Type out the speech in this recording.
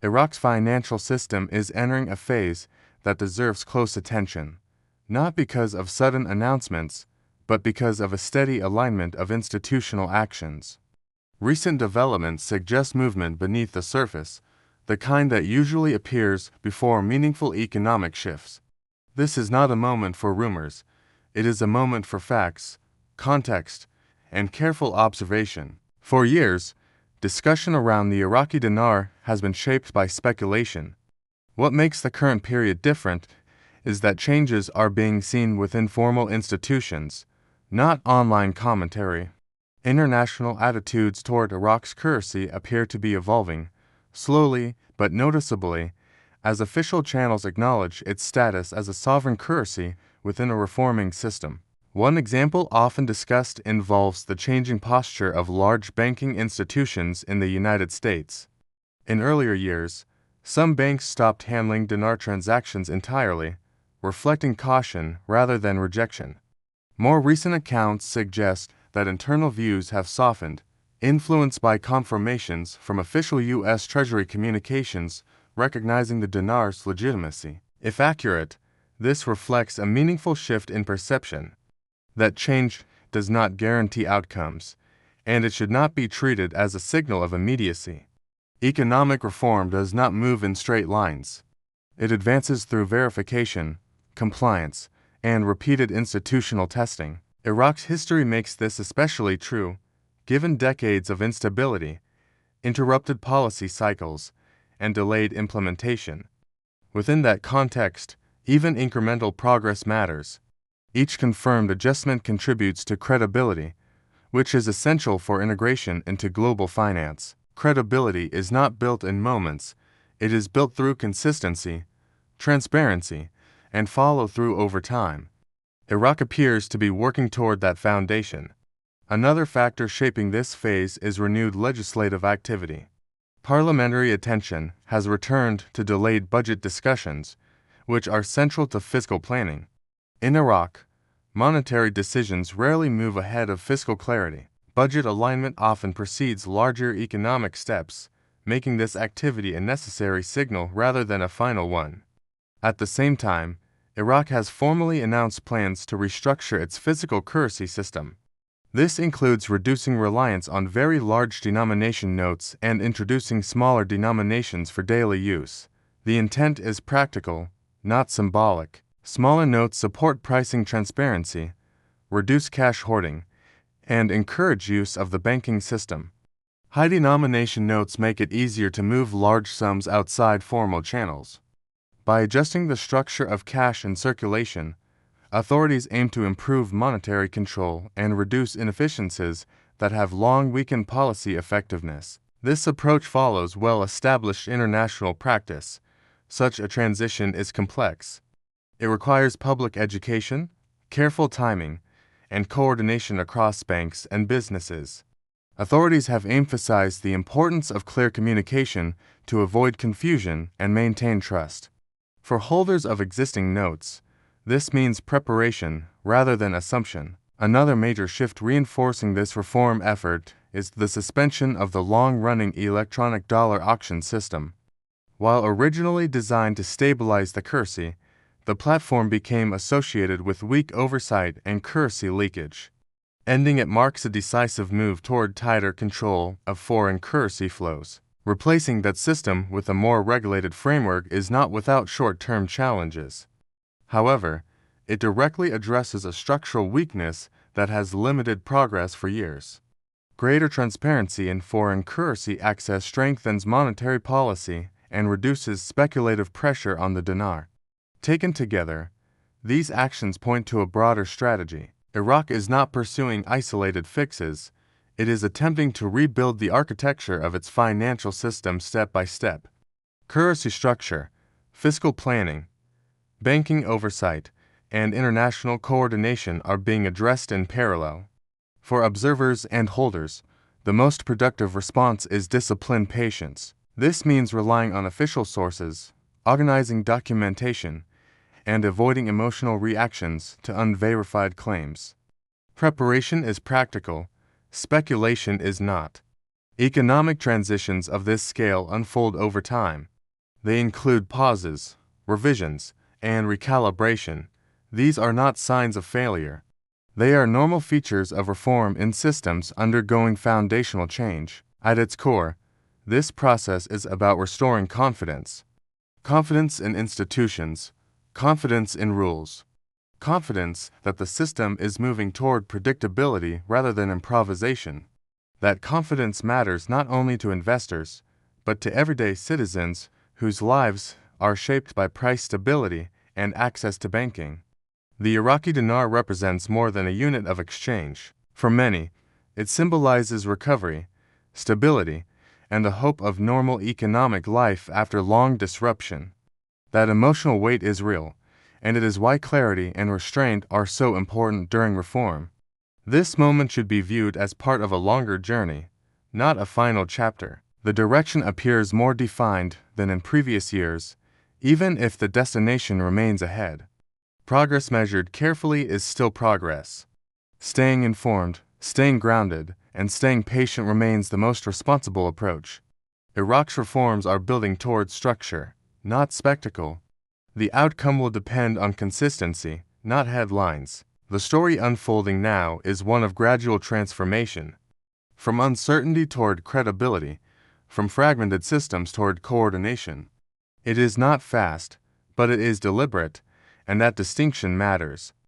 Iraq's financial system is entering a phase that deserves close attention, not because of sudden announcements, but because of a steady alignment of institutional actions. Recent developments suggest movement beneath the surface, the kind that usually appears before meaningful economic shifts. This is not a moment for rumors, it is a moment for facts, context, and careful observation. For years, discussion around the Iraqi dinar has been shaped by speculation. What makes the current period different is that changes are being seen within formal institutions, not online commentary. International attitudes toward Iraq's currency appear to be evolving, slowly but noticeably, as official channels acknowledge its status as a sovereign currency within a reforming system. One example often discussed involves the changing posture of large banking institutions in the United States. In earlier years, some banks stopped handling dinar transactions entirely, reflecting caution rather than rejection. More recent accounts suggest that internal views have softened, influenced by confirmations from official U.S. Treasury communications recognizing the dinar's legitimacy. If accurate, this reflects a meaningful shift in perception. That change does not guarantee outcomes, and it should not be treated as a signal of immediacy. Economic reform does not move in straight lines. It advances through verification, compliance, and repeated institutional testing. Iraq's history makes this especially true, given decades of instability, interrupted policy cycles, and delayed implementation. Within that context, even incremental progress matters. Each confirmed adjustment contributes to credibility, which is essential for integration into global finance. Credibility is not built in moments, it is built through consistency, transparency, and follow-through over time. Iraq appears to be working toward that foundation. Another factor shaping this phase is renewed legislative activity. Parliamentary attention has returned to delayed budget discussions, which are central to fiscal planning. In Iraq, monetary decisions rarely move ahead of fiscal clarity. Budget alignment often precedes larger economic steps, making this activity a necessary signal rather than a final one. At the same time, Iraq has formally announced plans to restructure its physical currency system. This includes reducing reliance on very large denomination notes and introducing smaller denominations for daily use. The intent is practical, not symbolic. Smaller notes support pricing transparency, reduce cash hoarding, and encourage use of the banking system. High denomination notes make it easier to move large sums outside formal channels. By adjusting the structure of cash in circulation, authorities aim to improve monetary control and reduce inefficiencies that have long weakened policy effectiveness. This approach follows well-established international practice. Such a transition is complex. It requires public education, careful timing, and coordination across banks and businesses. Authorities have emphasized the importance of clear communication to avoid confusion and maintain trust. For holders of existing notes, this means preparation rather than assumption. Another major shift reinforcing this reform effort is the suspension of the long-running electronic dollar auction system. While originally designed to stabilize the currency, the platform became associated with weak oversight and currency leakage. Ending it marks a decisive move toward tighter control of foreign currency flows. Replacing that system with a more regulated framework is not without short-term challenges. However, it directly addresses a structural weakness that has limited progress for years. Greater transparency in foreign currency access strengthens monetary policy and reduces speculative pressure on the dinar. Taken together, these actions point to a broader strategy. Iraq is not pursuing isolated fixes, it is attempting to rebuild the architecture of its financial system step by step. Currency structure, fiscal planning, banking oversight, and international coordination are being addressed in parallel. For observers and holders, the most productive response is disciplined patience. This means relying on official sources, organizing documentation, and avoiding emotional reactions to unverified claims. Preparation is practical, speculation is not. Economic transitions of this scale unfold over time. They include pauses, revisions, and recalibration. These are not signs of failure. They are normal features of reform in systems undergoing foundational change. At its core, this process is about restoring confidence. Confidence in institutions, confidence in rules, confidence that the system is moving toward predictability rather than improvisation. That confidence matters not only to investors, but to everyday citizens whose lives are shaped by price stability and access to banking. The Iraqi dinar represents more than a unit of exchange. For many, it symbolizes recovery, stability, and the hope of normal economic life after long disruption. That emotional weight is real, and it is why clarity and restraint are so important during reform. This moment should be viewed as part of a longer journey, not a final chapter. The direction appears more defined than in previous years, even if the destination remains ahead. Progress measured carefully is still progress. Staying informed, staying grounded, and staying patient remains the most responsible approach. Iraq's reforms are building towards structure, not spectacle. The outcome will depend on consistency, not headlines. The story unfolding now is one of gradual transformation. From uncertainty toward credibility, from fragmented systems toward coordination. It is not fast, but it is deliberate, and that distinction matters.